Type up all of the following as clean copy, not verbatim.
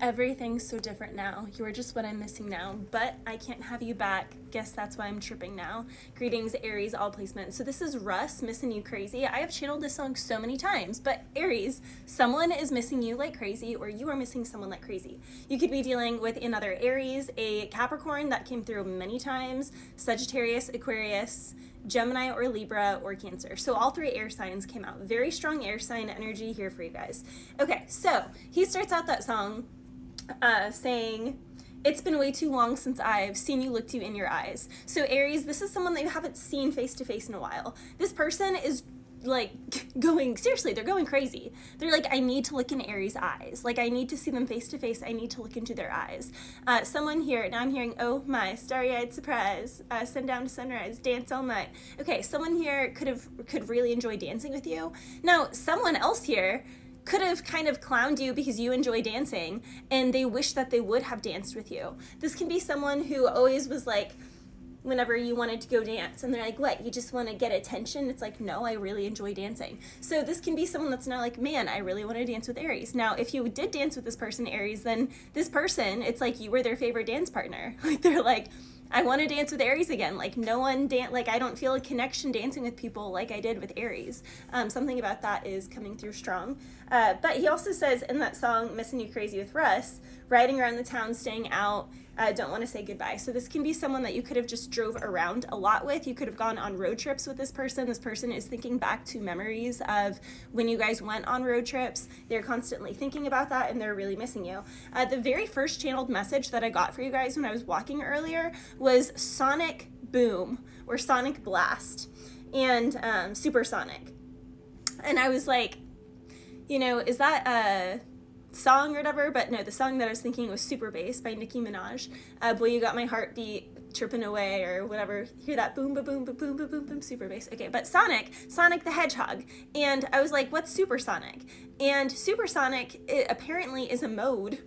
Everything's so different now. You are just what I'm missing now, but I can't have you back. Guess that's why I'm tripping now. Greetings, Aries, all placement. So this is Russ, Missing You Crazy. I have channeled this song so many times, but Aries, someone is missing you like crazy, or you are missing someone like crazy. You could be dealing with another Aries, a Capricorn that came through many times, Sagittarius, Aquarius, Gemini or Libra or Cancer. So all three air signs came out. Very strong air sign energy here for you guys. Okay, so he starts out that song saying, it's been way too long since I've seen you, looked you in your eyes. So Aries, this is someone that you haven't seen face to face in a while. This person is like going, seriously, they're going crazy. They're like, I need to look in Aries' eyes. Like, I need to see them face to face. I need to look into their eyes. Someone here, now I'm hearing, oh my, starry-eyed surprise, sundown to sunrise, dance all night. Okay, someone here could really enjoy dancing with you. Now, someone else here could have kind of clowned you because you enjoy dancing and they wish that they would have danced with you. This can be someone who always was like, whenever you wanted to go dance and they're like, what, you just want to get attention? It's like, no, I really enjoy dancing. So this can be someone that's now like, man, I really want to dance with Aries. Now, if you did dance with this person, Aries, then this person, it's like you were their favorite dance partner. Like, they're like, I want to dance with Aries again. Like, no one like, I don't feel a connection dancing with people like I did with Aries. Something about that is coming through strong. But he also says in that song, Missing You Crazy with Russ, riding around the town, staying out, don't want to say goodbye. So this can be someone that you could have just drove around a lot with. You could have gone on road trips with this person. This person is thinking back to memories of when you guys went on road trips. They're constantly thinking about that and they're really missing you. The very first channeled message that I got for you guys when I was walking earlier was sonic boom or sonic blast and supersonic. And I was like, you know, is that a song or whatever? But no, the song that I was thinking was Super Bass by Nicki Minaj. Boy, you got my heartbeat chirping away or whatever. Hear that boom, boom, boom, boom, boom, boom, boom, boom, Super Bass. Okay, but Sonic the Hedgehog. And I was like, what's supersonic? And supersonic, it apparently is a mode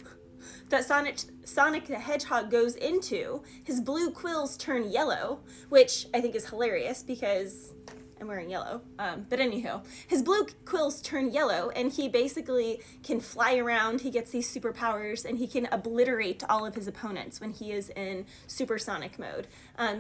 that Sonic the Hedgehog goes into. His blue quills turn yellow, which I think is hilarious because I'm wearing yellow. But anywho, his blue quills turn yellow and he basically can fly around. He gets these superpowers and he can obliterate all of his opponents when he is in supersonic mode.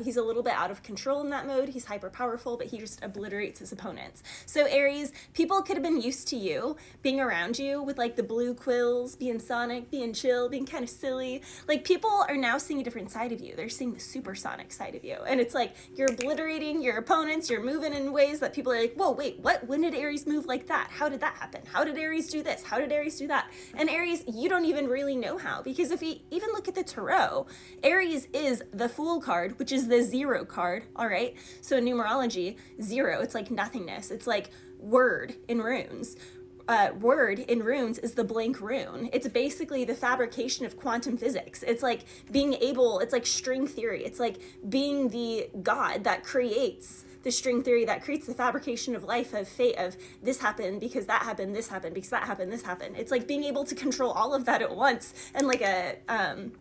He's a little bit out of control in that mode. He's hyper powerful, but he just obliterates his opponents. So Aries, people could have been used to you being around you with like the blue quills, being Sonic, being chill, being kind of silly. Like, people are now seeing a different side of you. They're seeing the supersonic side of you. And it's like, you're obliterating your opponents, you're moving in ways that people are like, whoa, wait, what? When did Aries move like that? How did that happen? How did Aries do this? How did Aries do that? And Aries, you don't even really know how, because if we even look at the tarot, Aries is the Fool card, which is the 0 card, all right? So in numerology, 0, it's like nothingness. It's like word in runes. Word in runes is the blank rune. It's basically the fabrication of quantum physics. It's like being able, it's like string theory. It's like being the God that creates the string theory, that creates the fabrication of life, of fate, of this happened because that happened, this happened because that happened, this happened. It's like being able to control all of that at once and like a,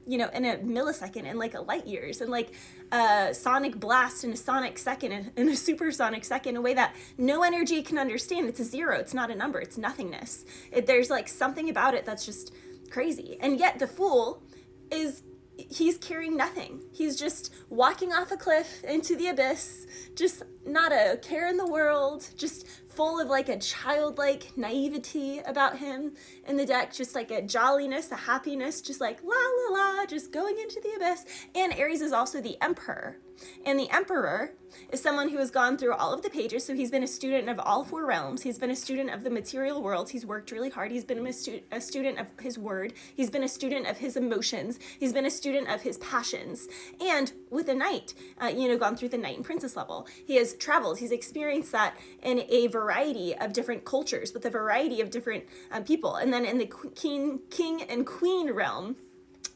you know, in a millisecond and like a light years and like a sonic blast in a sonic second and a supersonic second in a way that no energy can understand. It's a 0. It's not a number. It's nothingness. There's like something about it that's just crazy. And yet the Fool is, he's carrying nothing. He's just walking off a cliff into the abyss, just not a care in the world, just full of like a childlike naivety about him in the deck, just like a jolliness, a happiness, just like la la la, just going into the abyss. And Aries is also the Emperor. And the Emperor is someone who has gone through all of the pages. So he's been a student of all 4 realms. He's been a student of the material world. He's worked really hard. He's been a student of his word. He's been a student of his emotions. He's been a student of his passions. And with the Knight, you know, gone through the Knight and Princess level. He has traveled. He's experienced that in a variety of different cultures with a variety of different people. And then in the king and queen realm,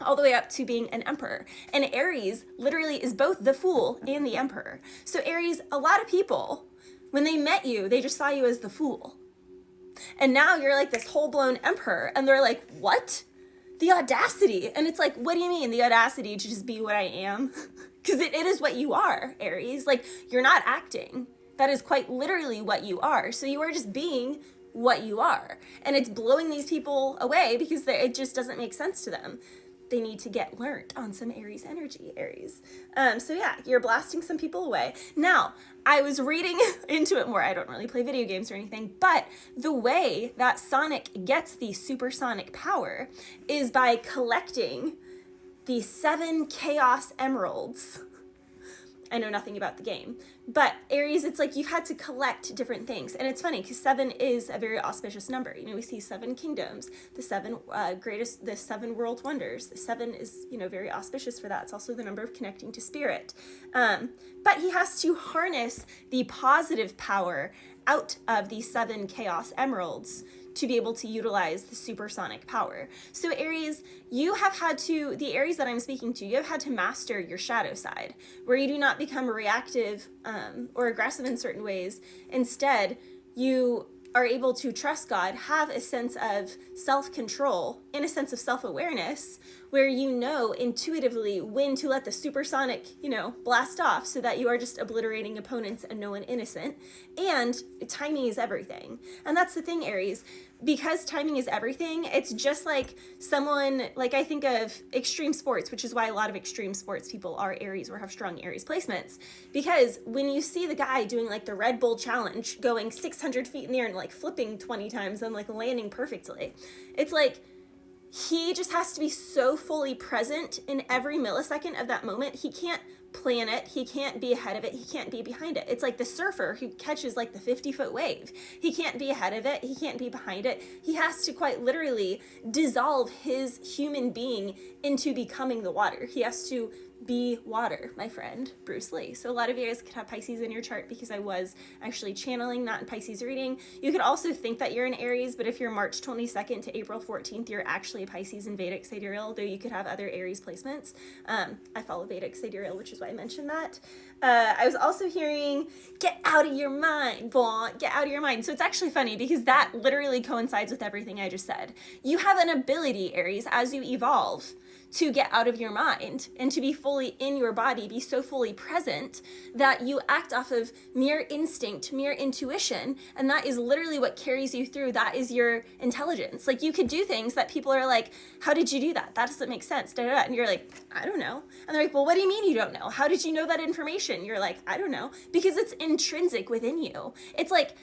all the way up to being an emperor. And Aries literally is both the Fool and the Emperor. So Aries, a lot of people, when they met you, they just saw you as the Fool. And now you're like this whole-blown emperor, and they're like, what? The audacity. And it's like, what do you mean, the audacity to just be what I am? Because it is what you are, Aries. Like, you're not acting. That is quite literally what you are. So you are just being what you are. And it's blowing these people away because it just doesn't make sense to them. They need to get learned on some Aries energy, Aries. So yeah, you're blasting some people away. Now, I was reading into it more. I don't really play video games or anything, but the way that Sonic gets the supersonic power is by collecting the 7 Chaos Emeralds. I know nothing about the game, but Aries, it's like you've had to collect different things. And it's funny because 7 is a very auspicious number. You know, we see 7 kingdoms, the 7 the 7 world wonders. The 7 is, you know, very auspicious for that. It's also the number of connecting to spirit. But he has to harness the positive power out of the 7 Chaos Emeralds to be able to utilize the supersonic power. So Aries, you have had to, the Aries that I'm speaking to, you have had to master your shadow side, where you do not become reactive or aggressive in certain ways. Instead, you are able to trust God, have a sense of self-control and a sense of self-awareness, where you know intuitively when to let the supersonic, you know, blast off so that you are just obliterating opponents and no one innocent. And timing is everything. And that's the thing, Aries. Because timing is everything, it's just like someone, like I think of extreme sports, which is why a lot of extreme sports people are Aries or have strong Aries placements. Because when you see the guy doing like the Red Bull challenge, going 600 feet in the air and like flipping 20 times and like landing perfectly, it's like he just has to be so fully present in every millisecond of that moment. He can't plan it. He can't be ahead of it. He can't be behind it. It's like the surfer who catches like the 50-foot wave. He can't be ahead of it. He can't be behind it. He has to quite literally dissolve his human being into becoming the water. He has to be water, my friend, Bruce Lee. So a lot of you guys could have Pisces in your chart because I was actually channeling that in Pisces reading. You could also think that you're an Aries, but if you're March 22nd to April 14th, you're actually a Pisces in Vedic sidereal, though you could have other Aries placements. I follow Vedic sidereal, which is why I mentioned that. I was also hearing, get out of your mind, Vaughn, get out of your mind. So it's actually funny because that literally coincides with everything I just said. You have an ability, Aries, as you evolve, to get out of your mind and to be fully in your body, be so fully present that you act off of mere instinct, mere intuition, and that is literally what carries you through. That is your intelligence. Like you could do things that people are like, how did you do that? That doesn't make sense. Da, da, da. And you're like, I don't know. And they're like, well, what do you mean you don't know? How did you know that information? You're like, I don't know. Because it's intrinsic within you. It's like,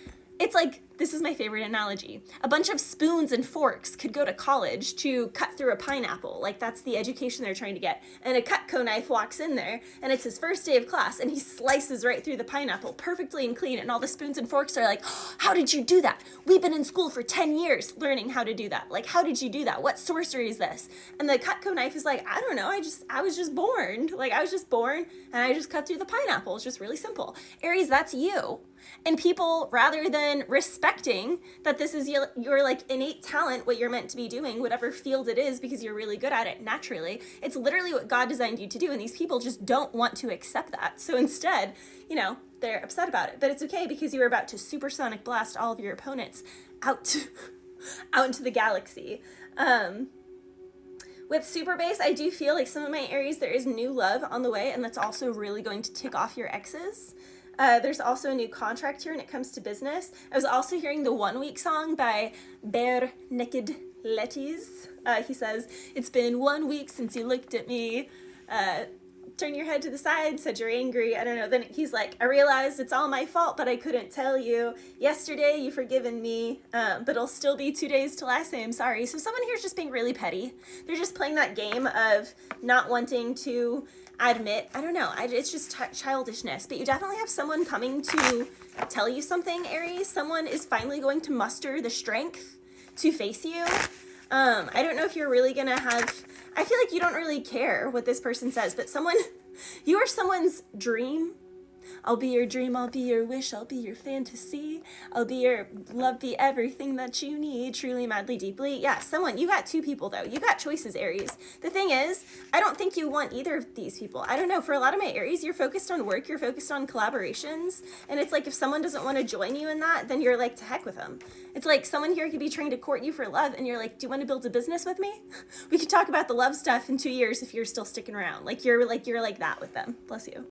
this is my favorite analogy. A bunch of spoons and forks could go to college to cut through a pineapple. Like that's the education they're trying to get. And a Cutco knife walks in there and it's his first day of class and he slices right through the pineapple perfectly and clean. And all the spoons and forks are like, oh, how did you do that? We've been in school for 10 years learning how to do that. Like, how did you do that? What sorcery is this? And the Cutco knife is like, I don't know. I was just born. Like I was just born and I just cut through the pineapple. It's just really simple. Aries, that's you. And people, rather than respecting that this is your like innate talent, what you're meant to be doing, whatever field it is, because you're really good at it naturally, it's literally what God designed you to do. And these people just don't want to accept that. So instead, you know, they're upset about it. But it's okay because you were about to supersonic blast all of your opponents out into the galaxy. With Super Base, I do feel like some of my Aries, there is new love on the way, and that's also really going to tick off your exes. There's also a new contract here when it comes to business. I was also hearing the 1 Week song by Bare Naked Ladies. He says, it's been 1 week since you looked at me. Turn your head to the side, said you're angry. I don't know. Then he's like, I realized it's all my fault, but I couldn't tell you. Yesterday, you forgiven me, but it'll still be 2 days till I say I'm sorry. So someone here's just being really petty. They're just playing that game of not wanting to admit, I don't know, it's just childishness. But you definitely have someone coming to tell you something, Aries. Someone is finally going to muster the strength to face you. I don't know if you're really gonna have, I feel like you don't really care what this person says, but you are someone's dream. I'll be your dream, I'll be your wish, I'll be your fantasy, I'll be your love, be everything that you need, truly, madly, deeply. Yeah, you got 2 people though. You got choices, Aries. The thing is, I don't think you want either of these people. I don't know, for a lot of my Aries, you're focused on work, you're focused on collaborations, and it's like if someone doesn't want to join you in that, then you're like, to heck with them. It's like someone here could be trying to court you for love, and you're like, do you want to build a business with me? We could talk about the love stuff in 2 years if you're still sticking around. Like you're like that with them. Bless you.